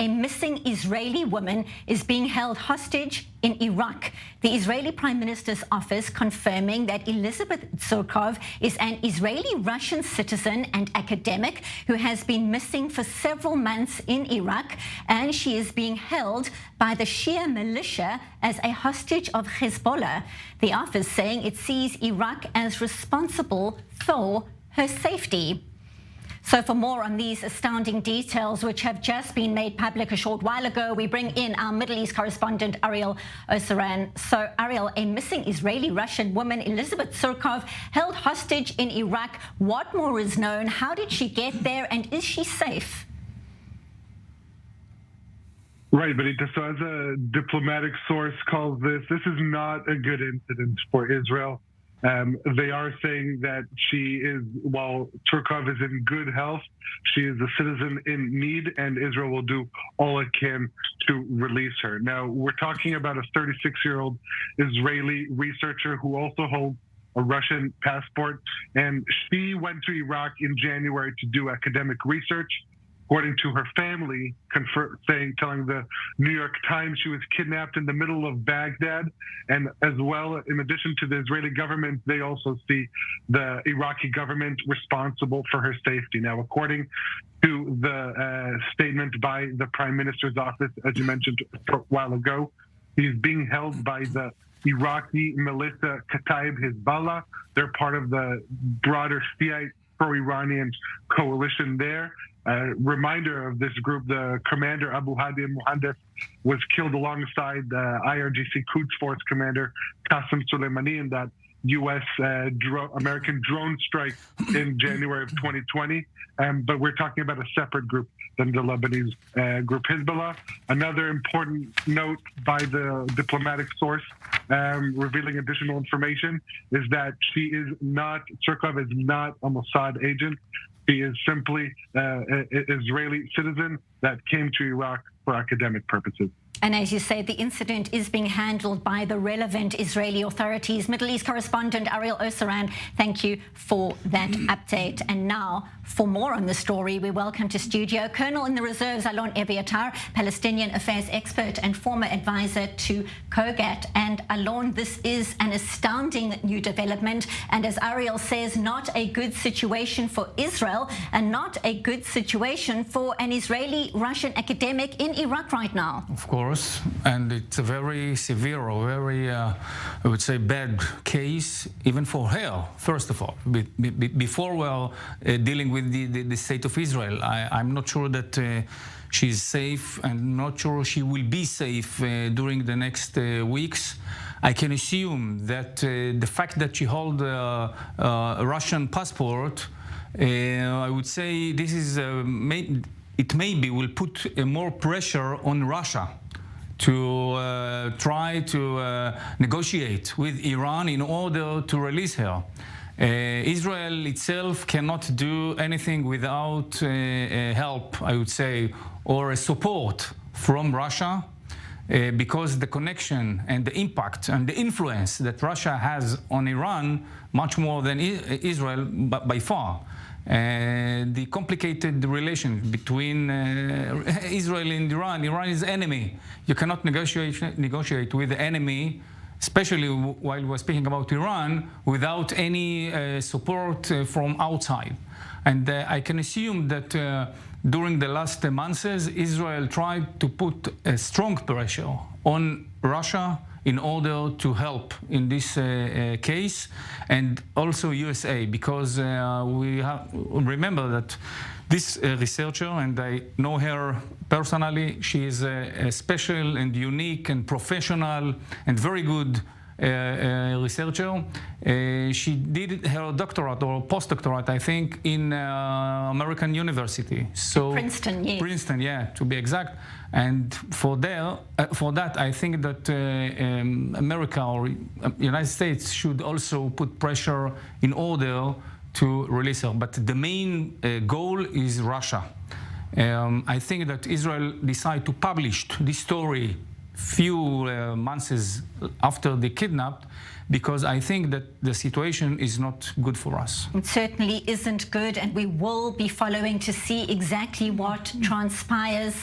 A missing Israeli woman is being held hostage in Iraq. The Israeli Prime Minister's office confirming that Elizabeth Tsurkov is an Israeli-Russian citizen and academic who has been missing for several months in Iraq, and she is being held by the Shia militia as a hostage of Hezbollah. The office saying it sees Iraq as responsible for her safety. So for more on these astounding details, which have just been made public a short while ago, we bring in our Middle East correspondent, Ariel Osaran. So, Ariel, a missing Israeli-Russian woman, Elizabeth Tsurkov, held hostage in Iraq. What more is known? How did she get there? And is she safe? Right, Benita. So as a diplomatic source calls this is not a good incident for Israel. They are saying that she is, while Tsurkov is in good health, she is a citizen in need, and Israel will do all it can to release her. Now, we're talking about a 36-year-old Israeli researcher who also holds a Russian passport, and she went to Iraq in January to do academic research. According to her family, telling the New York Times, she was kidnapped in the middle of Baghdad. And as well, in addition to the Israeli government, they also see the Iraqi government responsible for her safety. Now, according to the statement by the Prime Minister's office, as you mentioned a while ago, he's being held by the Iraqi militia Kataib Hezbollah. They're part of the broader Shiite pro-Iranian coalition there. Reminder of this group, the commander Abu Hadi Muhandes was killed alongside the IRGC Quds Force commander Qasem Soleimani in that U.S. American drone strike in January of 2020. But we're talking about a separate group than the Lebanese group Hezbollah. Another important note by the diplomatic source revealing additional information is that Tsurkov is not a Mossad agent. She is simply an Israeli citizen that came to Iraq for academic purposes. And as you say, the incident is being handled by the relevant Israeli authorities. Middle East correspondent Ariel Osaran, thank you for that update. And now, for more on the story, we welcome to studio Colonel in the Reserves Alon Eviatar, Palestinian affairs expert and former advisor to COGAT. And Alon, this is an astounding new development. And as Ariel says, not a good situation for Israel and not a good situation for an Israeli-Russian academic in Iraq right now. Of course. And it's a very severe or very, I would say, bad case, even for her, first of all. Before we're dealing with the state of Israel, I'm not sure that she's safe, and not sure she will be safe during the next weeks. I can assume that the fact that she holds a Russian passport, I would say this is, it maybe will put more pressure on Russia to try to negotiate with Iran in order to release her. Israel itself cannot do anything without help, I would say, or a support from Russia, because the connection and the impact and the influence that Russia has on Iran, much more than Israel by far. The complicated relation between Israel and Iran. Iran is enemy. You cannot negotiate with the enemy, especially while we're speaking about Iran, without any support from outside. And I can assume that during the last months, Israel tried to put a strong pressure on Russia in order to help in this case, and also USA, because we remember that this researcher, and I know her personally, she is a special and unique and professional and very good researcher. She did her doctorate or postdoctorate, I think, in American University. So Princeton, yes. Princeton, yeah, to be exact. And for that, I think that America or United States should also put pressure in order to release her. But the main goal is Russia. I think that Israel decided to publish this story few months after they kidnapped, because I think that the situation is not good for us. It certainly isn't good, and we will be following to see exactly what transpires.